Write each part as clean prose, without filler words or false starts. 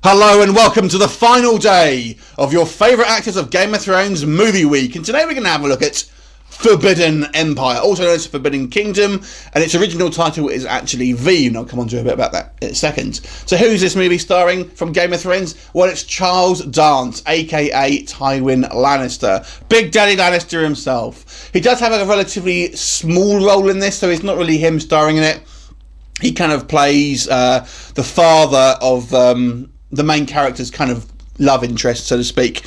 Hello and welcome to the final day of your favourite actors of Game of Thrones movie week, and today we're going to have a look at Forbidden Empire, also known as Forbidden Kingdom, and its original title is actually V, and I'll come on to a bit about that in a second. So who's this movie starring from Game of Thrones? Well, it's Charles Dance, aka Tywin Lannister, Big Daddy Lannister himself. He does have a relatively small role in this, so it's not really him starring in it. He kind of plays the father of the main character's kind of love interest, so to speak.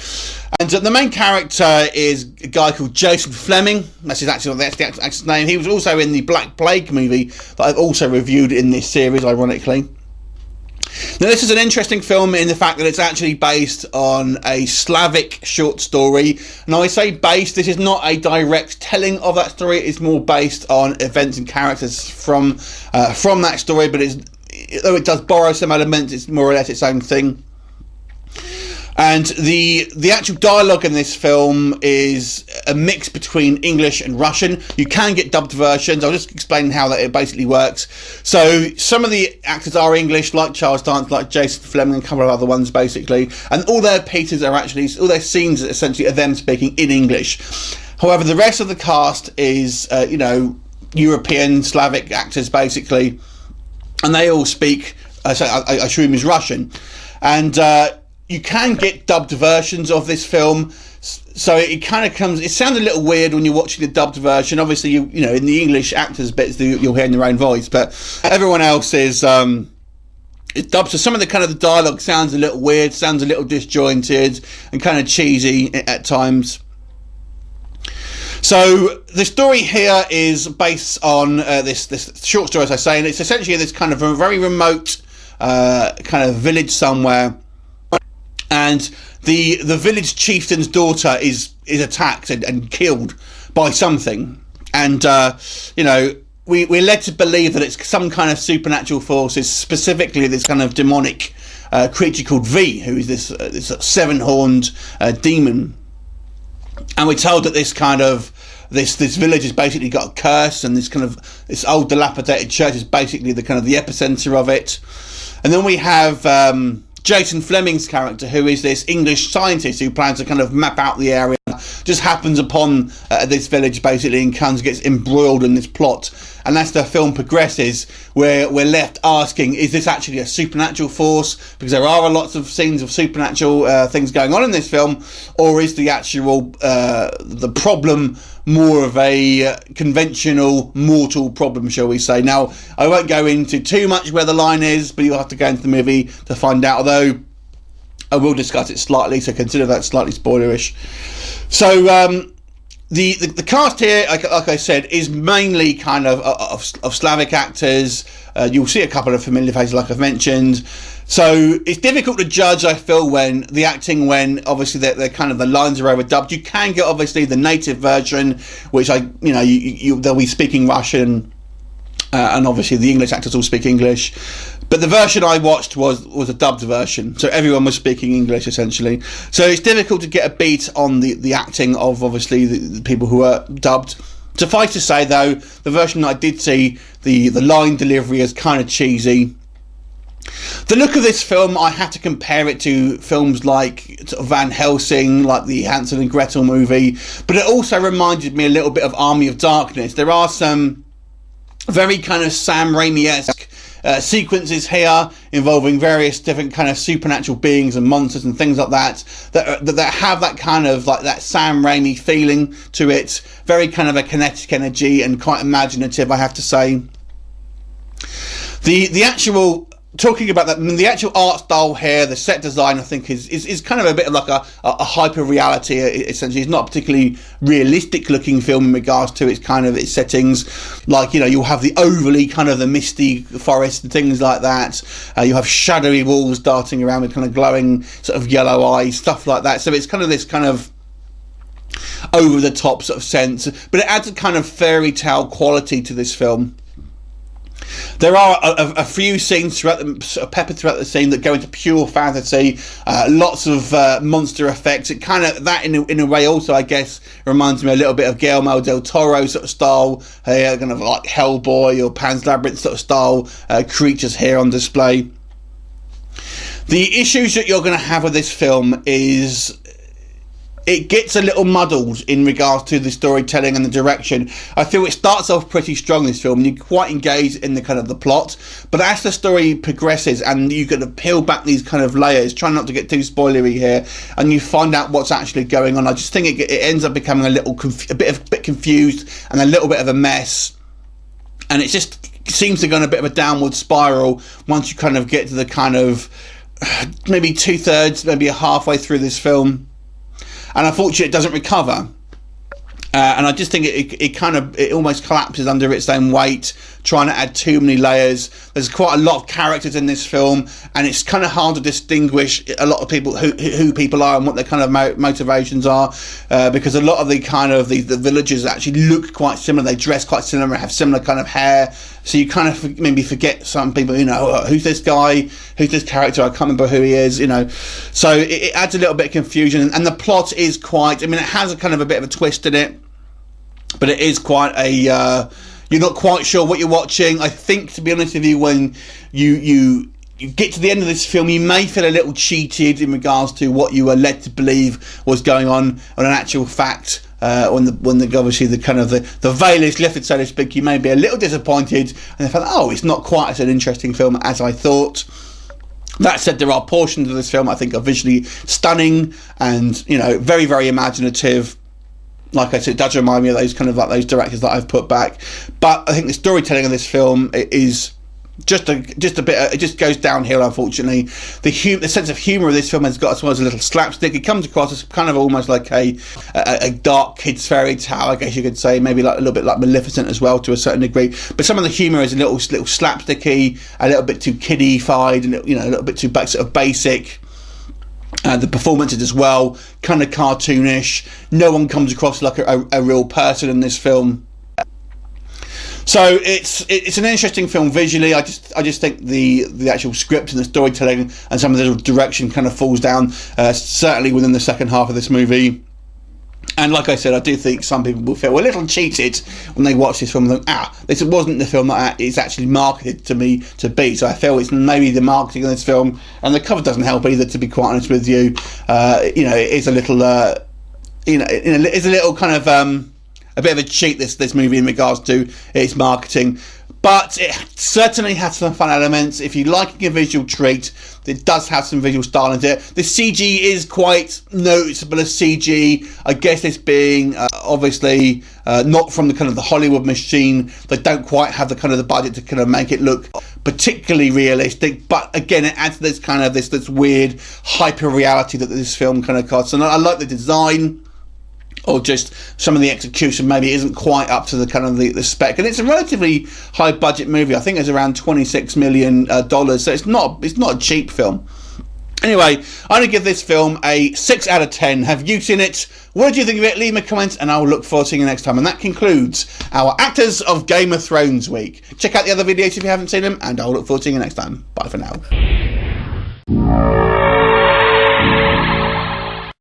And the main character is a guy called Jason Fleming. That's the actor's name. He was also in the Black Plague movie that I've also reviewed in this series, ironically. Now, this is an interesting film in the fact that it's actually based on a Slavic short story. And I say based, this is not a direct telling of that story. It's more based on events and characters from that story, but though it does borrow some elements, it's more or less its own thing. And the actual dialogue in this film is a mix between English and Russian. You can get dubbed versions. I'll just explain how that it basically works. So some of the actors are English, like Charles Dance, like Jason Fleming, and a couple of other ones basically. And all their pieces are actually, all their scenes essentially are them speaking in English. However, the rest of the cast is, European, Slavic actors basically. And they all speak, I assume, is Russian. And you can get dubbed versions of this film, so it kind of comes. It sounds a little weird when you're watching the dubbed version. Obviously, you know, in the English actors' bits, you'll hear in their own voice, but everyone else is dubbed. So some of the kind of the dialogue sounds a little weird, sounds a little disjointed, and kind of cheesy at times. So the story here is based on this short story, as I say, and it's essentially this kind of a very remote kind of village somewhere. And the village chieftain's daughter is attacked and killed by something, and we're led to believe that it's some kind of supernatural forces, specifically this kind of demonic creature called V, who is this seven-horned demon. And we're told that this village has basically got a curse, and this old dilapidated church is basically the kind of the epicenter of it. And then we have Jason Fleming's character, who is this English scientist who plans to kind of map out the area, just happens upon this village basically and gets embroiled in this plot. And as the film progresses, we're left asking, is this actually a supernatural force? Because there are lots of scenes of supernatural things going on in this film, or is the actual the problem more of a conventional mortal problem, shall we say? Now, I won't go into too much where the line is, but you'll have to go into the movie to find out, although I will discuss it slightly, so consider that slightly spoilerish. So the cast here, like I said, is mainly kind of Slavic actors. You'll see a couple of familiar faces, like I've mentioned. So it's difficult to judge, I feel, when obviously they're kind of the lines are overdubbed. You can get obviously the native version, which they'll be speaking Russian, and obviously the English actors all speak English. But the version I watched was a dubbed version, so everyone was speaking English essentially. So it's difficult to get a beat on the acting of obviously the people who are dubbed. Suffice to say though, the version that I did see, the line delivery is kind of cheesy. The look of this film, I have to compare it to films like sort of Van Helsing, like the Hansel and Gretel movie, but it also reminded me a little bit of Army of Darkness. There are some very kind of Sam Raimi-esque sequences here involving various different kind of supernatural beings and monsters and things like that have that kind of like that Sam Raimi feeling to it. Very kind of a kinetic energy and quite imaginative, I have to say. The actual talking about that, I mean, the actual art style here, the set design, I think is kind of a bit of like a hyper reality. Essentially, it's not a particularly realistic looking film in regards to its settings. Like, you'll have the overly kind of the misty forest and things like that. You have shadowy walls darting around with kind of glowing sort of yellow eyes, stuff like that. So it's kind of this kind of over the top sort of sense, but it adds a kind of fairy tale quality to this film. There are a few scenes peppered throughout the scene that go into pure fantasy. Lots of monster effects. It kind of that in a way also, I guess, reminds me a little bit of Guillermo del Toro sort of style. Kind of like Hellboy or Pan's Labyrinth sort of style creatures here on display. The issues that you're going to have with this film is it gets a little muddled in regards to the storytelling and the direction. I feel it starts off pretty strong, this film, and you're quite engaged in the kind of the plot, but as the story progresses and you got to peel back these kind of layers, try not to get too spoilery here, and you find out what's actually going on, I just think it ends up becoming a bit confused and a little bit of a mess, and it just seems to go on a bit of a downward spiral once you kind of get to the kind of maybe 2/3, maybe halfway through this film. And unfortunately, it doesn't recover. And I just think it almost collapses under its own weight, trying to add too many layers. There's quite a lot of characters in this film, and it's kind of hard to distinguish a lot of people who people are and what their kind of motivations are, because a lot of the kind of the villagers actually look quite similar. They dress quite similar, have similar kind of hair. So you kind of maybe forget some people, who's this guy, who's this character, I can't remember who he is, So it adds a little bit of confusion, and the plot is quite, it has a kind of a bit of a twist in it, but it is quite you're not quite sure what you're watching. I think, to be honest with you, when you get to the end of this film, you may feel a little cheated in regards to what you were led to believe was going on an actual fact. When obviously the veil is lifted, so to speak, you may be a little disappointed and feel, it's not quite as an interesting film as I thought. That said, there are portions of this film I think are visually stunning and very, very imaginative. Like I said, it does remind me of those kind of like those directors that I've put back. But I think the storytelling of this film is just a bit. It just goes downhill, unfortunately. The sense of humour of this film has got as well as a little slapstick. It comes across as kind of almost like a dark kids fairy tale, I guess you could say. Maybe like a little bit like Maleficent as well, to a certain degree. But some of the humour is a little slapsticky, a little bit too kiddie-fied, and a little bit too sort of basic. The performances as well, kind of cartoonish. No one comes across like a real person in this film. So it's an interesting film visually. I just think the actual script and the storytelling and some of the direction kind of falls down, certainly within the second half of this movie. And like I said, I do think some people will feel a little cheated when they watch this film and think, this wasn't the film that it's actually marketed to me to be. So I feel it's maybe the marketing of this film, and the cover doesn't help either, to be quite honest with you. It is a little, it's a little kind of a bit of a cheat, this movie, in regards to its marketing. But it certainly has some fun elements. If you're liking a visual treat, it does have some visual style in it. The CG is quite noticeable as CG. I guess it's being obviously not from the kind of the Hollywood machine. They don't quite have the kind of the budget to kind of make it look particularly realistic. But again, it adds this kind of this weird hyper reality that this film kind of costs. And I like the design, or just some of the execution maybe isn't quite up to the kind of the spec. And it's a relatively high budget movie. I think it's around $26 million, so it's not a cheap film. Anyway, I'm going to give this film a 6 out of 10. Have you seen it? What did you think of it? Leave me a comment and I'll look forward to seeing you next time. And that concludes our Actors of Game of Thrones week. Check out the other videos if you haven't seen them, and I'll look forward to seeing you next time. Bye for now.